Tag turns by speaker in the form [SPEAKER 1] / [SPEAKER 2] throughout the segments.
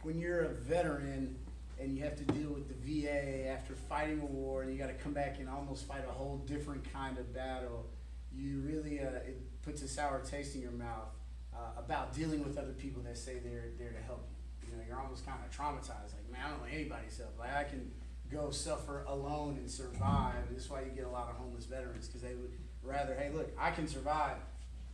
[SPEAKER 1] when you're a veteran and you have to deal with the VA after fighting a war, and you got to come back and almost fight a whole different kind of battle, you really, it puts a sour taste in your mouth about dealing with other people that say they're there to help you. You know, you're almost kind of traumatized. Like, man, I don't want anybody's help. Like, I can go suffer alone and survive. This is why you get a lot of homeless veterans, because they would rather, hey, look, I can survive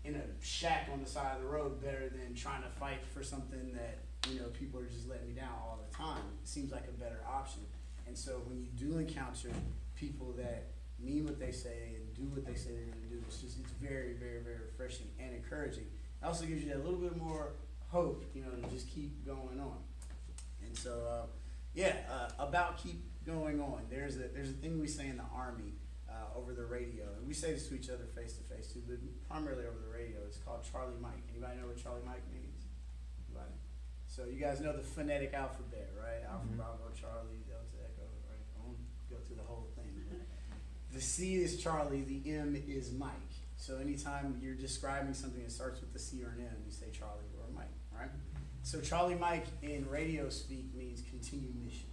[SPEAKER 1] in a shack on the side of the road better than trying to fight for something that, you know, people are just letting me down all the time. It seems like a better option. And so when you do encounter people that mean what they say and do what they say they're going to do, it's very, very, very refreshing and encouraging. It also gives you that little bit more hope, you know, to just keep going on. And so, about keep going on. There's a thing we say in the Army over the radio, and we say this to each other face to face too, but primarily over the radio. It's called Charlie Mike. Anybody know what Charlie Mike means? Anybody? So you guys know the phonetic alphabet, right? Alpha, Bravo, Charlie, Delta, Echo, right? I won't go through the whole thing. But the C is Charlie, the M is Mike. So anytime you're describing something that starts with the C or an M, you say Charlie or Mike, right? So Charlie Mike in radio speak means continued mission.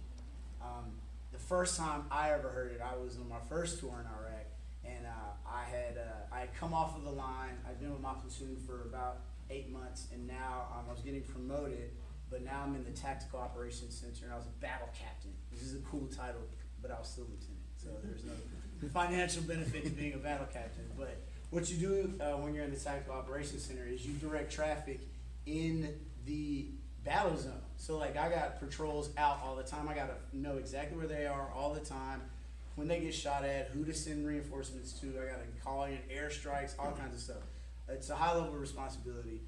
[SPEAKER 1] The first time I ever heard it, I was on my first tour in Iraq, and I had come off of the line. I'd been with my platoon for about 8 months, and now I was getting promoted, but now I'm in the Tactical Operations Center, and I was a battle captain. This is a cool title, but I was still lieutenant, so there's no financial benefit to being a battle captain. But what you do when you're in the Tactical Operations Center is you direct traffic in the battle zone. So like, I got patrols out all the time. I got to know exactly where they are all the time, when they get shot at, who to send reinforcements to. I got to call in airstrikes, all kinds of stuff. It's a high level of responsibility,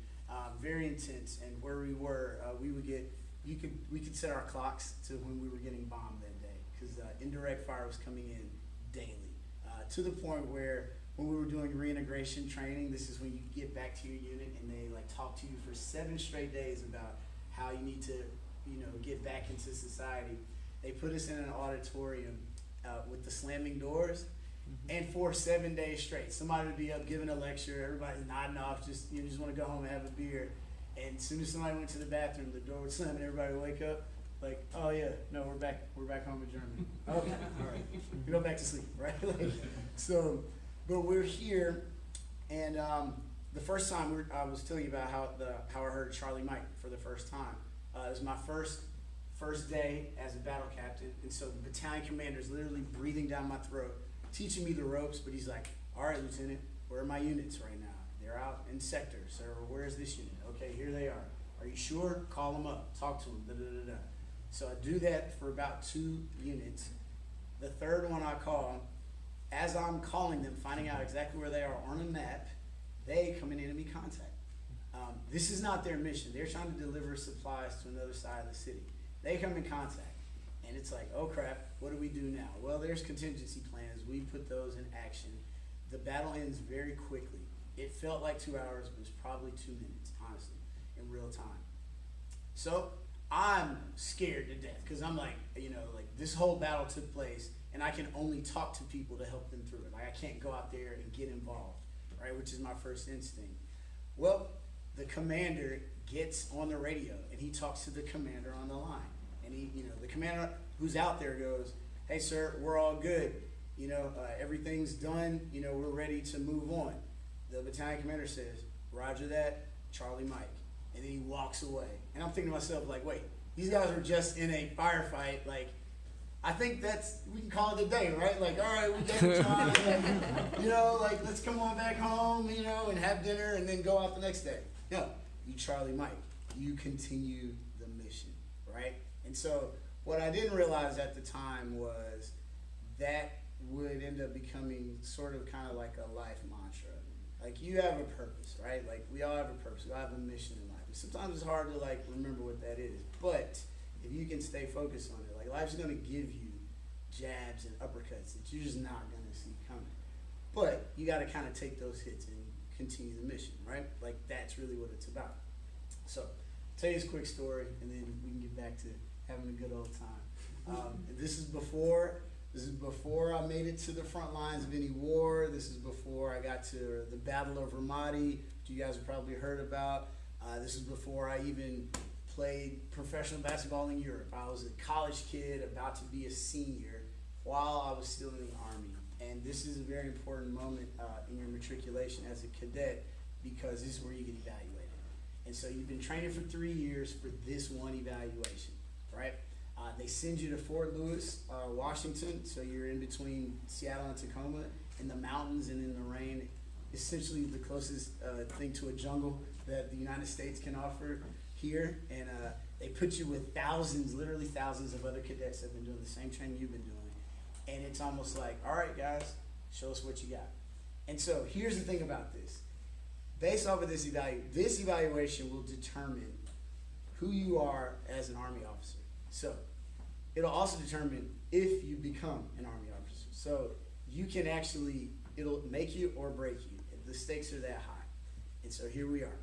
[SPEAKER 1] very intense. And where we were, we could set our clocks to when we were getting bombed that day, because indirect fire was coming in daily, to the point where when we were doing reintegration training, this is when you get back to your unit and they like talk to you for 7 straight days about how you need to, you know, get back into society. They put us in an auditorium with the slamming doors, and for 7 days straight, somebody would be up giving a lecture, everybody's nodding off, you just want to go home and have a beer. And as soon as somebody went to the bathroom, the door would slam and everybody would wake up, like, oh yeah, no, we're back home in Germany. Okay, all right, we go back to sleep, right? So, but we're here, and the first time I was telling you about how I heard Charlie Mike for the first time. It was my first day as a battle captain, and so the battalion commander is literally breathing down my throat, teaching me the ropes. But he's like, "All right, Lieutenant, where are my units right now? They're out in sectors. Or where's this unit? Okay, here they are. Are you sure? Call them up. Talk to them. Da da da da." So I do that for about 2 units. The third one I call, as I'm calling them, finding out exactly where they are on a map, they come in enemy contact. This is not their mission. They're trying to deliver supplies to another side of the city. They come in contact, and it's like, oh crap, what do we do now? Well, there's contingency plans. We put those in action. The battle ends very quickly. It felt like 2 hours, but it was probably 2 minutes, honestly, in real time. So I'm scared to death, because I'm like, you know, like, this whole battle took place, and I can only talk to people to help them through it. Like, I can't go out there and get involved, right, which is my first instinct. Well, the commander gets on the radio, and he talks to the commander on the line. And he, you know, the commander who's out there goes, "Hey, sir, we're all good. You know, everything's done. You know, we're ready to move on." The battalion commander says, "Roger that, Charlie Mike." And then he walks away. And I'm thinking to myself, like, wait, these guys were just in a firefight. Like, I think we can call it a day, right? Like, all right, we gave it time. Like, you know, like, let's come on back home, you know, and have dinner and then go out the next day. No, you Charlie Mike, you continue the mission, right? And so what I didn't realize at the time was that would end up becoming sort of kind of like a life mantra. Like, you have a purpose, right? Like, we all have a purpose. We all have a mission in life. And sometimes it's hard to, like, remember what that is. But if you can stay focused on it, like, life's going to give you jabs and uppercuts that you're just not going to see coming. But you got to kind of take those hits and continue the mission, right? Like, that's really what it's about. So, I'll tell you this quick story, and then we can get back to having a good old time. This is before I made it to the front lines of any war. This is before I got to the Battle of Ramadi, which you guys have probably heard about. This is before I even played professional basketball in Europe. I was a college kid about to be a senior while I was still in the Army. And this is a very important moment in your matriculation as a cadet because this is where you get evaluated. And so you've been training for 3 years for this one evaluation, right? They send you to Fort Lewis, Washington, so you're in between Seattle and Tacoma, in the mountains and in the rain, essentially the closest thing to a jungle that the United States can offer here. And they put you with thousands, literally thousands of other cadets that have been doing the same training you've been doing. And it's almost like, all right, guys, show us what you got. And so here's the thing about this. Based off of this evaluation will determine who you are as an Army officer. So it'll also determine if you become an Army officer. So you can actually, it'll make you or break you. The stakes are that high. And so here we are.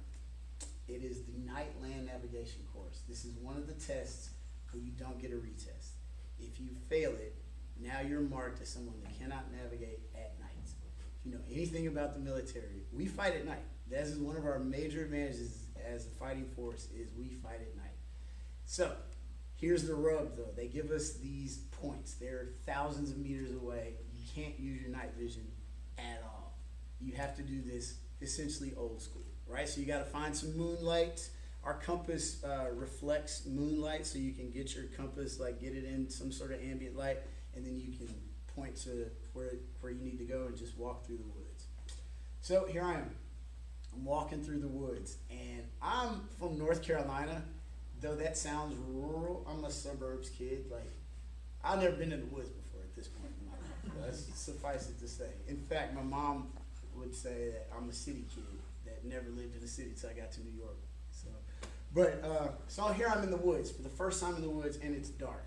[SPEAKER 1] It is the night land navigation course. This is one of the tests where you don't get a retest. If you fail it, now you're marked as someone that cannot navigate at night. If you know anything about the military, we fight at night. That is one of our major advantages as a fighting force is we fight at night. So here's the rub though. They give us these points. They're thousands of meters away. You can't use your night vision at all. You have to do this essentially old school, right? So you got to find some moonlight. Our compass reflects moonlight, so you can get your compass, like get it in some sort of ambient light, and then you can point to where you need to go and just walk through the woods. So here I am. I'm walking through the woods, and I'm from North Carolina. Though that sounds rural, I'm a suburbs kid. Like, I've never been in the woods before at this point in my life. That's suffice it to say. In fact, my mom would say that I'm a city kid that never lived in the city until I got to New York. So here I'm in the woods for the first time in the woods, and it's dark.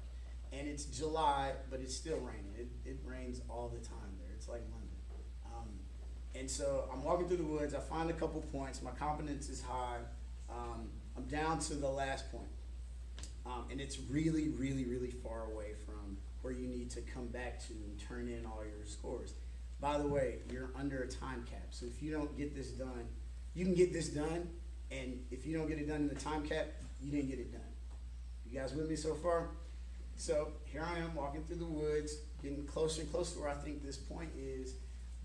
[SPEAKER 1] And it's July, but it's still raining. It rains all the time there. It's like London. And so I'm walking through the woods. I find a couple points. My confidence is high. I'm down to the last point. And it's really, really, really far away from where you need to come back to and turn in all your scores. By the way, you're under a time cap. So if you don't get this done, you can get this done. And if you don't get it done in the time cap, you didn't get it done. You guys with me so far? So here I am walking through the woods, getting closer and closer to where I think this point is.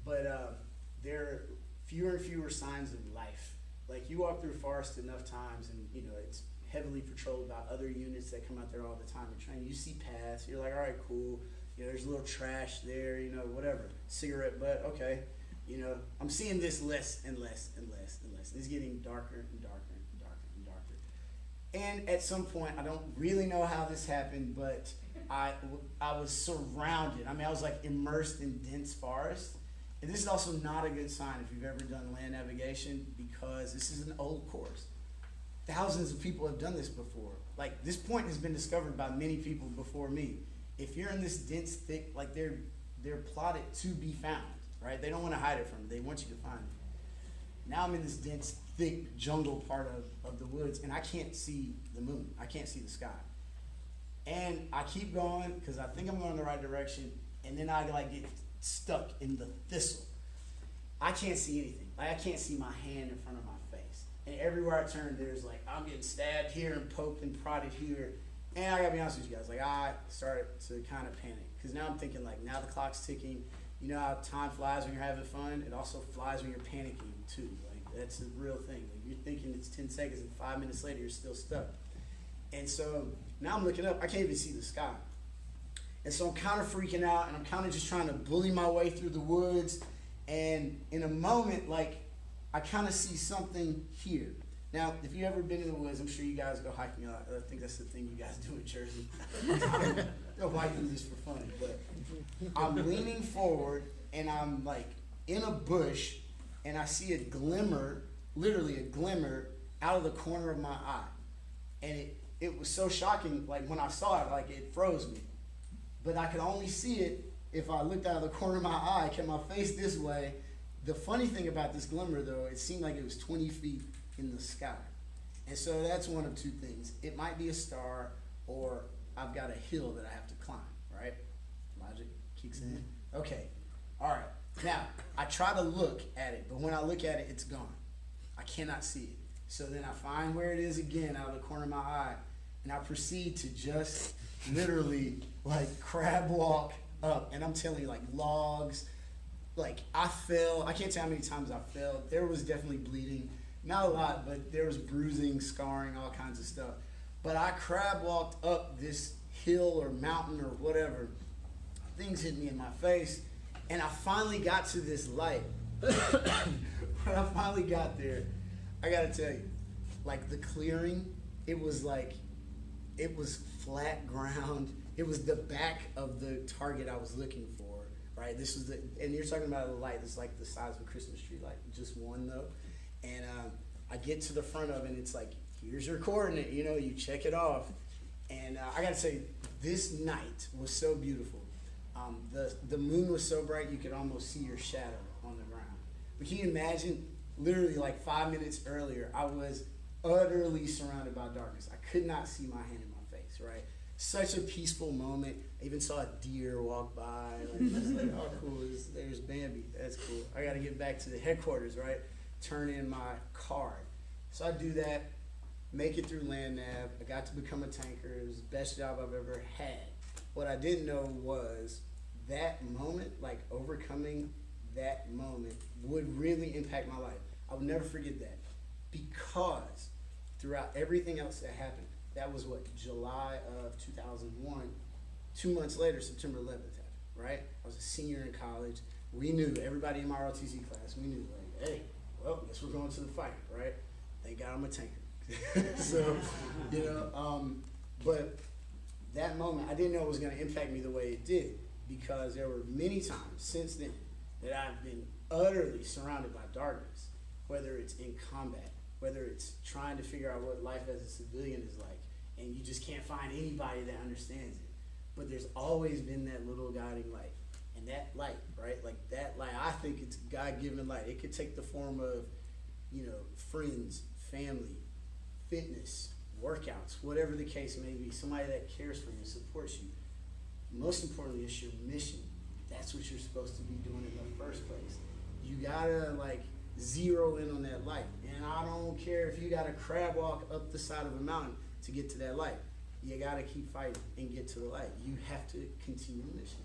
[SPEAKER 1] But there are fewer and fewer signs of life. Like you walk through forest enough times and you know it's heavily patrolled by other units that come out there all the time and train. You see paths, you're like, all right, cool. You know, there's a little trash there, you know, whatever. Cigarette butt, okay. You know, I'm seeing this less and less and less and less. It's getting darker and darker and darker and darker. And at some point, I don't really know how this happened, but I was surrounded. I mean, I was like immersed in dense forest. And this is also not a good sign if you've ever done land navigation because this is an old course. Thousands of people have done this before. Like this point has been discovered by many people before me. If you're in this dense, thick, like they're plotted to be found, right? They don't want to hide it from you. They want you to find it. Now I'm in this dense, thick jungle part of the woods, and I can't see the moon. I can't see the sky. And I keep going because I think I'm going in the right direction, and then I like get stuck in the thistle. I can't see anything. Like I can't see my hand in front of my face. And everywhere I turn, there's like, I'm getting stabbed here and poked and prodded here. And I gotta be honest with you guys, like I started to kind of panic. Because now I'm thinking like, now the clock's ticking. You know how time flies when you're having fun? It also flies when you're panicking too. Like that's a real thing. Like, you're thinking it's 10 seconds and 5 minutes later you're still stuck. And so now I'm looking up, I can't even see the sky. And so I'm kind of freaking out and I'm kind of just trying to bully my way through the woods. And in a moment, like I kind of see something here. Now, if you've ever been in the woods, I'm sure you guys go hiking a lot. I think that's the thing you guys do in Jersey. Go hiking just for fun. But I'm leaning forward and I'm like in a bush and I see a glimmer, literally a glimmer out of the corner of my eye. And it was so shocking, like when I saw it, like it froze me. But I could only see it if I looked out of the corner of my eye, kept my face this way. The funny thing about this glimmer though, it seemed like it was 20 feet in the sky. And so that's one of two things. It might be a star or I've got a hill that I have to climb, right? Logic kicks in. Okay, all right. Now, I try to look at it, but when I look at it, it's gone. I cannot see it. So then I find where it is again out of the corner of my eye, and I proceed to just literally like crab walk up, and I'm telling you, like logs, like I fell. I can't tell how many times I fell. There was definitely bleeding, not a lot, but there was bruising, scarring, all kinds of stuff. But I crab walked up this hill or mountain or whatever. Things hit me in my face, and I finally got to this light. When I finally got there, I gotta tell you, like the clearing, it was flat ground. It was the back of the target I was looking for, right? This was and you're talking about a light that's like the size of a Christmas tree light, just one though. And I get to the front of it, and it's like, here's your coordinate, you check it off. And I gotta say, this night was so beautiful. The moon was so bright you could almost see your shadow on the ground. But can you imagine, literally like 5 minutes earlier, I was utterly surrounded by darkness. I could not see my hand in my face, right? Such a peaceful moment. I even saw a deer walk by. Like, just like, oh, cool, there's Bambi. That's cool. I got to get back to the headquarters, right? Turn in my card. So I do that, make it through land nav. I got to become a tanker. It was the best job I've ever had. What I didn't know was that moment, like overcoming that moment, would really impact my life. I would never forget that, because throughout everything else that happened, that was what, July of 2001. 2 months later, September 11th happened, right? I was a senior in college. We knew, everybody in my ROTC class, we knew, like, hey, well, guess we're going to the fight, right? Thank God I'm a tanker. So, but that moment, I didn't know it was going to impact me the way it did, because there were many times since then that I've been utterly surrounded by darkness, whether it's in combat, whether it's trying to figure out what life as a civilian is like, and you just can't find anybody that understands it. But there's always been that little guiding light. And that light, right? Like that light, I think it's God-given light. It could take the form of, friends, family, fitness, workouts, whatever the case may be, somebody that cares for you, supports you. Most importantly, it's your mission. That's what you're supposed to be doing in the first place. You gotta zero in on that light. And I don't care if you gotta crab walk up the side of a mountain to get to that light. You gotta keep fighting and get to the light. You have to continue the mission.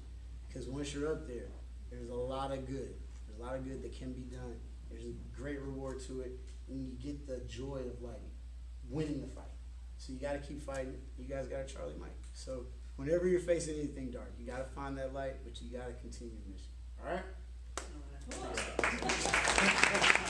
[SPEAKER 1] Because once you're up there, there's a lot of good. There's a lot of good that can be done. There's a great reward to it, and you get the joy of winning the fight. So you got to keep fighting. You guys got a Charlie Mike. So whenever you're facing anything dark, you got to find that light, but you got to continue the mission. All right?
[SPEAKER 2] All right.